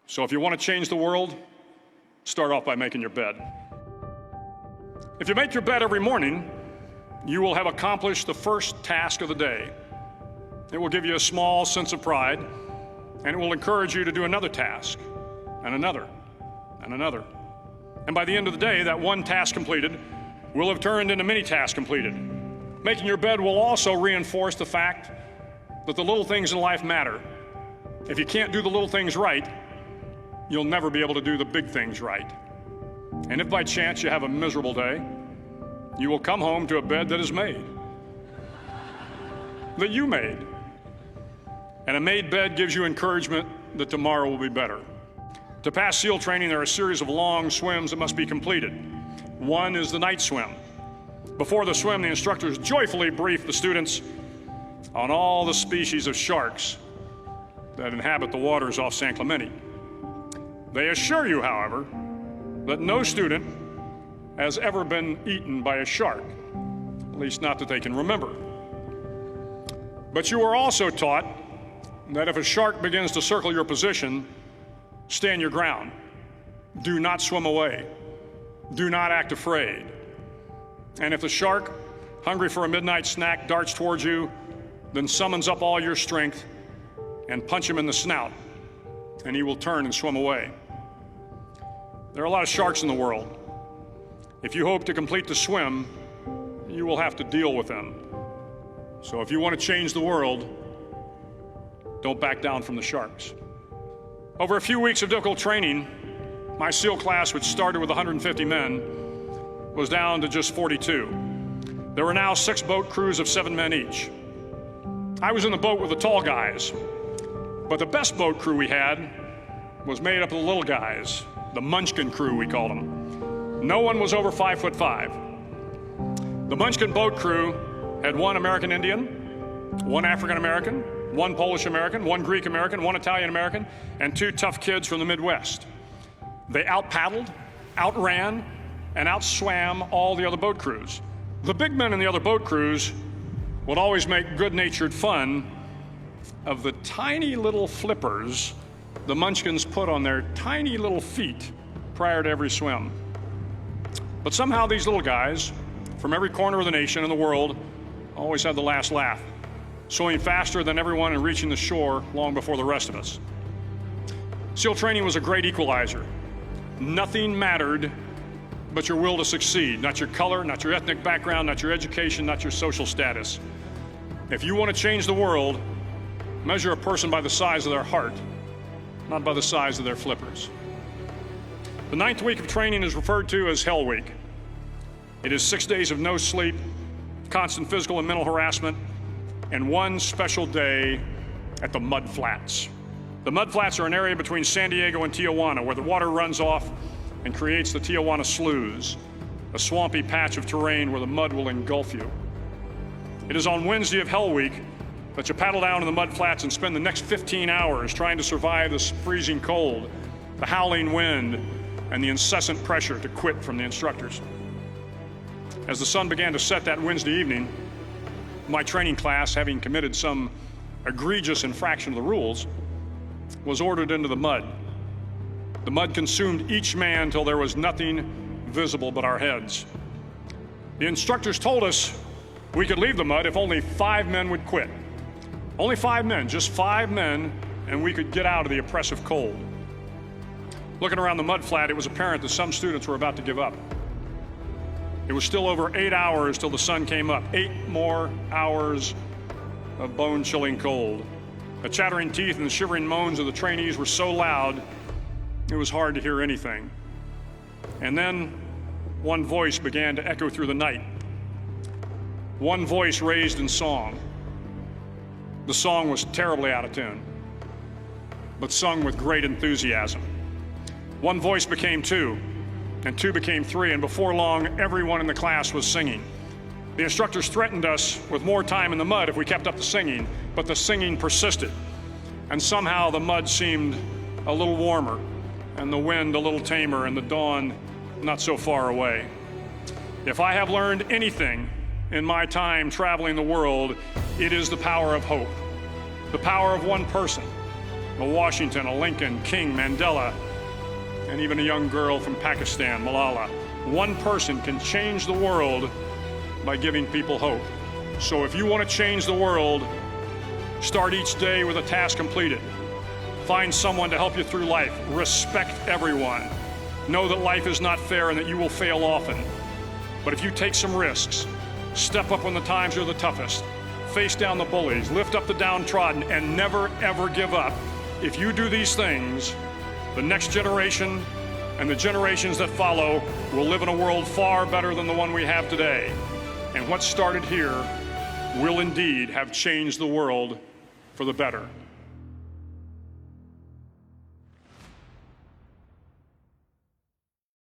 So if you want to change the world, start off by making your bed. If you make your bed every morning, you will have accomplished the first task of the day. It will give you a small sense of pride, and it will encourage you to do another task, and another, and another. And by the end of the day, that one task completed will have turned into many tasks completed. Making your bed will also reinforce the fact that the little things in life matter. If you can't do the little things right, you'll never be able to do the big things right. And if by chance you have a miserable day, you will come home to a bed that is made, that you made. And a made bed gives you encouragement that tomorrow will be better. To pass SEAL training, there are a series of long swims that must be completed. One is the night swim. Before the swim, the instructors joyfully brief the students on all the species of sharks that inhabit the waters off San Clemente. They assure you, however, that no student has ever been eaten by a shark, at least not that they can remember. But you are also taught that if a shark begins to circle your position, stand your ground. Do not swim away. Do not act afraid. And if the shark, hungry for a midnight snack, darts towards you, then summons up all your strength and punch him in the snout, and he will turn and swim away. There are a lot of sharks in the world. If you hope to complete the swim, you will have to deal with them. So if you want to change the world, don't back down from the sharks. Over a few weeks of difficult training, my SEAL class, which started with 150 men, was down to just 42. There were now 6 boat crews of 7 men each. I was in the boat with the tall guys, but the best boat crew we had was made up of the little guys, the Munchkin crew, we called them. No one was over 5'5". The Munchkin boat crew had 1 American Indian, 1 African American, 1 Polish American, 1 Greek American, 1 Italian American, and 2 tough kids from the Midwest. They out-paddled, outran, and outswam all the other boat crews. The big men in the other boat crews would always make good-natured fun of the tiny little flippers the Munchkins put on their tiny little feet prior to every swim. But somehow these little guys from every corner of the nation and the world always had the last laugh, swimming faster than everyone and reaching the shore long before the rest of us. SEAL training was a great equalizer. Nothing mattered but your will to succeed, not your color, not your ethnic background, not your education, not your social status. If you want to change the world, measure a person by the size of their heart, not by the size of their flippers. The 9th week of training is referred to as Hell Week. It is 6 days of no sleep, constant physical and mental harassment, and 1 special day at the Mud Flats. The Mud Flats are an area between San Diego and Tijuana where the water runs off and creates the Tijuana Sloughs, a swampy patch of terrain where the mud will engulf you. It is on Wednesday of Hell Week that you paddle down to the Mud Flats and spend the next 15 hours trying to survive the freezing cold, the howling wind, and the incessant pressure to quit from the instructors. As the sun began to set that Wednesday evening, my training class, having committed some egregious infraction of the rules, was ordered into the mud. The mud consumed each man till there was nothing visible but our heads. The instructors told us we could leave the mud if only 5 men would quit. Only 5 men, just 5 men, and we could get out of the oppressive cold. Looking around the mud flat, it was apparent that some students were about to give up. It was still over 8 hours till the sun came up. 8 more hours of bone-chilling cold. The chattering teeth and the shivering moans of the trainees were so loud, it was hard to hear anything. And then one voice began to echo through the night. One voice raised in song. The song was terribly out of tune, but sung with great enthusiasm. One voice became 2, and 2 became 3, and before long, everyone in the class was singing. The instructors threatened us with more time in the mud if we kept up the singing, but the singing persisted. And somehow the mud seemed a little warmer, and the wind a little tamer, and the dawn not so far away. If I have learned anything in my time traveling the world, it is the power of hope. The power of one person, a Washington, a Lincoln, King, Mandela, and even a young girl from Pakistan, Malala. One person can change the world by giving people hope. So if you want to change the world, start each day with a task completed. Find someone to help you through life. Respect everyone. Know that life is not fair and that you will fail often. But if you take some risks, step up when the times are the toughest, face down the bullies, lift up the downtrodden, and never, ever give up. If you do these things, the next generation and the generations that follow will live in a world far better than the one we have today. And what started here will indeed have changed the world for the better.